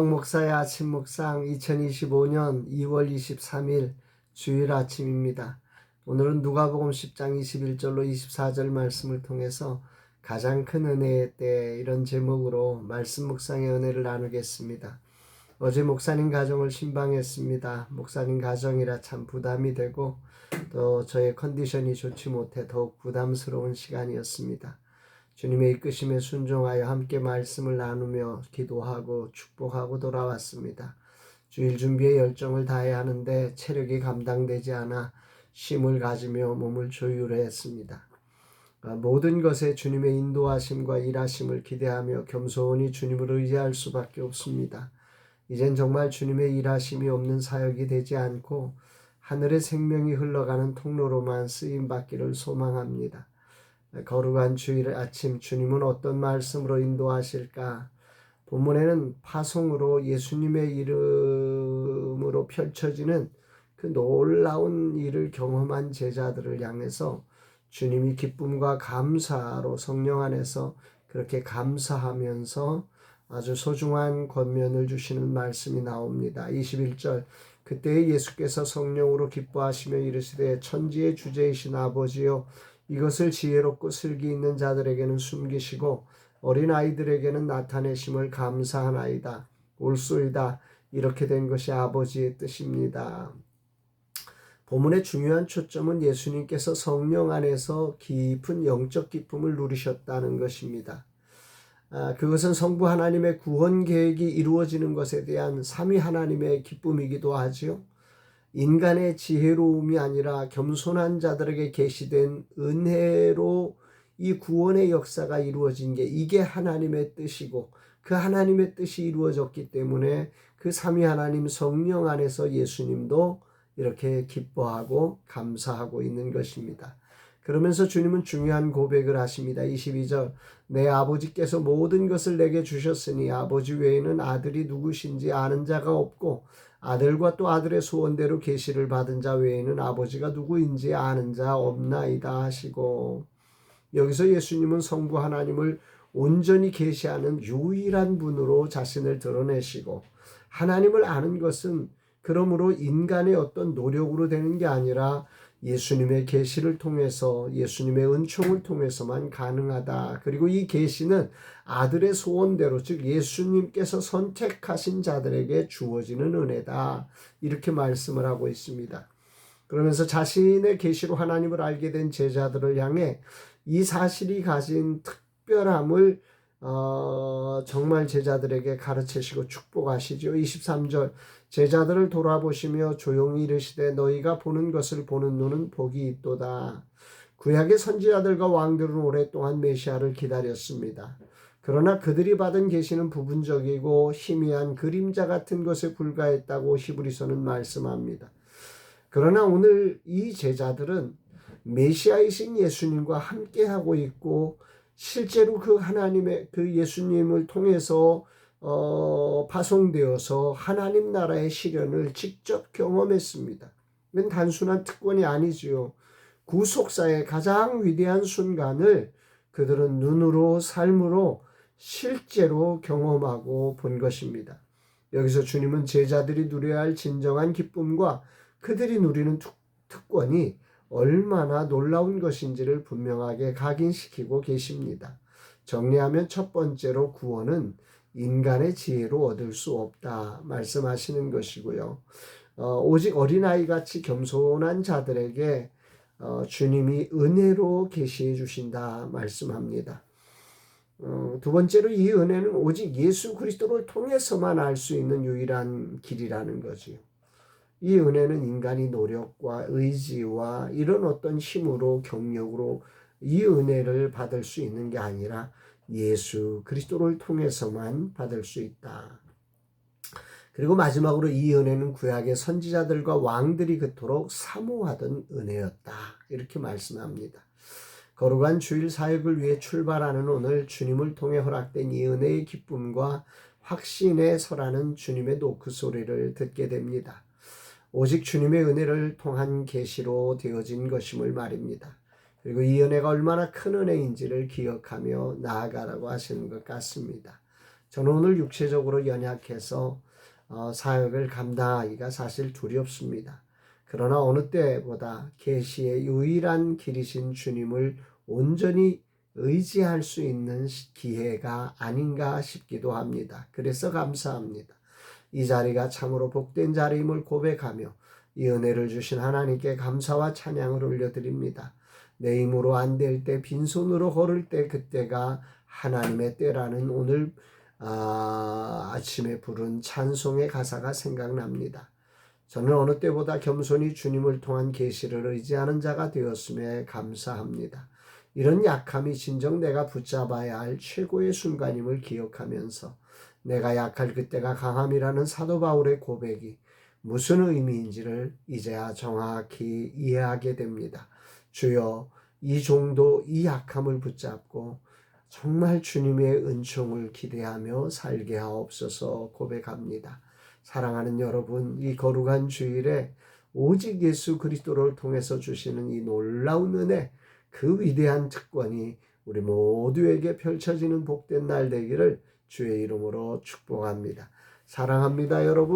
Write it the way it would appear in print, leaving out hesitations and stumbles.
목사의 아침 묵상 2025년 2월 23일 주일 아침입니다. 오늘은 누가복음 10장 21절로 24절 말씀을 통해서 가장 큰 은혜의 때, 이런 제목으로 말씀 묵상의 은혜를 나누겠습니다. 어제 목사님 가정을 신방했습니다. 목사님 가정이라 참 부담이 되고 또 저의 컨디션이 좋지 못해 더욱 부담스러운 시간이었습니다. 주님의 이끄심에 순종하여 함께 말씀을 나누며 기도하고 축복하고 돌아왔습니다. 주일 준비에 열정을 다해야 하는데 체력이 감당되지 않아 쉼을 가지며 몸을 조율했습니다. 모든 것에 주님의 인도하심과 일하심을 기대하며 겸손히 주님을 의지할 수밖에 없습니다. 이젠 정말 주님의 일하심이 없는 사역이 되지 않고 하늘의 생명이 흘러가는 통로로만 쓰임받기를 소망합니다. 거룩한 주일 아침, 주님은 어떤 말씀으로 인도하실까? 본문에는 파송으로 예수님의 이름으로 펼쳐지는 그 놀라운 일을 경험한 제자들을 향해서 주님이 기쁨과 감사로 성령 안에서 그렇게 감사하면서 아주 소중한 권면을 주시는 말씀이 나옵니다. 21절, 그때 예수께서 성령으로 기뻐하시며 이르시되 천지의 주제이신 아버지여, 이것을 지혜롭고 슬기 있는 자들에게는 숨기시고 어린 아이들에게는 나타내심을 감사하나이다. 옳소이다. 이렇게 된 것이 아버지의 뜻입니다. 본문의 중요한 초점은 예수님께서 성령 안에서 깊은 영적 기쁨을 누리셨다는 것입니다. 그것은 성부 하나님의 구원 계획이 이루어지는 것에 대한 삼위 하나님의 기쁨이기도 하지요. 인간의 지혜로움이 아니라 겸손한 자들에게 계시된 은혜로 이 구원의 역사가 이루어진 게, 이게 하나님의 뜻이고 그 하나님의 뜻이 이루어졌기 때문에 그 삼위 하나님 성령 안에서 예수님도 이렇게 기뻐하고 감사하고 있는 것입니다. 그러면서 주님은 중요한 고백을 하십니다. 22절, 내 아버지께서 모든 것을 내게 주셨으니 아버지 외에는 아들이 누구신지 아는 자가 없고 아들과 또 아들의 소원대로 계시를 받은 자 외에는 아버지가 누구인지 아는 자 없나이다 하시고, 여기서 예수님은 성부 하나님을 온전히 계시하는 유일한 분으로 자신을 드러내시고, 하나님을 아는 것은 그러므로 인간의 어떤 노력으로 되는 게 아니라 예수님의 계시를 통해서, 예수님의 은총을 통해서만 가능하다. 그리고 이 계시는 아들의 소원대로, 즉 예수님께서 선택하신 자들에게 주어지는 은혜다. 이렇게 말씀을 하고 있습니다. 그러면서 자신의 계시로 하나님을 알게 된 제자들을 향해 이 사실이 가진 특별함을 정말 제자들에게 가르치시고 축복하시죠. 23절, 제자들을 돌아보시며 조용히 이르시되 너희가 보는 것을 보는 눈은 복이 있도다. 구약의 선지자들과 왕들은 오랫동안 메시아를 기다렸습니다. 그러나 그들이 받은 계시는 부분적이고 희미한 그림자 같은 것에 불과했다고 히브리서는 말씀합니다. 그러나 오늘 이 제자들은 메시아이신 예수님과 함께하고 있고 실제로 그 하나님의 그 예수님을 통해서 파송되어서 하나님 나라의 실현을 직접 경험했습니다. 이건 단순한 특권이 아니지요. 구속사의 가장 위대한 순간을 그들은 눈으로, 삶으로 실제로 경험하고 본 것입니다. 여기서 주님은 제자들이 누려야 할 진정한 기쁨과 그들이 누리는 특권이 얼마나 놀라운 것인지를 분명하게 각인시키고 계십니다. 정리하면 첫 번째로 구원은 인간의 지혜로 얻을 수 없다 말씀하시는 것이고요. 오직 어린아이같이 겸손한 자들에게 주님이 은혜로 계시해 주신다 말씀합니다. 두 번째로 이 은혜는 오직 예수 그리스도를 통해서만 알 수 있는 유일한 길이라는 거지요. 이 은혜는 인간이 노력과 의지와 이런 어떤 힘으로, 경력으로 이 은혜를 받을 수 있는 게 아니라 예수 그리스도를 통해서만 받을 수 있다. 그리고 마지막으로 이 은혜는 구약의 선지자들과 왕들이 그토록 사모하던 은혜였다. 이렇게 말씀합니다. 거룩한 주일 사역을 위해 출발하는 오늘, 주님을 통해 허락된 이 은혜의 기쁨과 확신에 설하는 주님의 노크 소리를 듣게 됩니다. 오직 주님의 은혜를 통한 계시로 되어진 것임을 말입니다. 그리고 이 은혜가 얼마나 큰 은혜인지를 기억하며 나아가라고 하시는 것 같습니다. 저는 오늘 육체적으로 연약해서 사역을 감당하기가 사실 두렵습니다. 그러나 어느 때보다 계시의 유일한 길이신 주님을 온전히 의지할 수 있는 기회가 아닌가 싶기도 합니다. 그래서 감사합니다. 이 자리가 참으로 복된 자리임을 고백하며 이 은혜를 주신 하나님께 감사와 찬양을 올려드립니다. 내 힘으로 안 될 때, 빈손으로 걸을 때 그때가 하나님의 때라는 오늘 아침에 부른 찬송의 가사가 생각납니다. 저는 어느 때보다 겸손히 주님을 통한 계시를 의지하는 자가 되었음에 감사합니다. 이런 약함이 진정 내가 붙잡아야 할 최고의 순간임을 기억하면서 내가 약할 그때가 강함이라는 사도 바울의 고백이 무슨 의미인지를 이제야 정확히 이해하게 됩니다. 주여, 이 정도 이 약함을 붙잡고 정말 주님의 은총을 기대하며 살게 하옵소서 고백합니다. 사랑하는 여러분, 이 거룩한 주일에 오직 예수 그리스도를 통해서 주시는 이 놀라운 은혜, 그 위대한 특권이 우리 모두에게 펼쳐지는 복된 날 되기를 주의 이름으로 축복합니다. 사랑합니다, 여러분.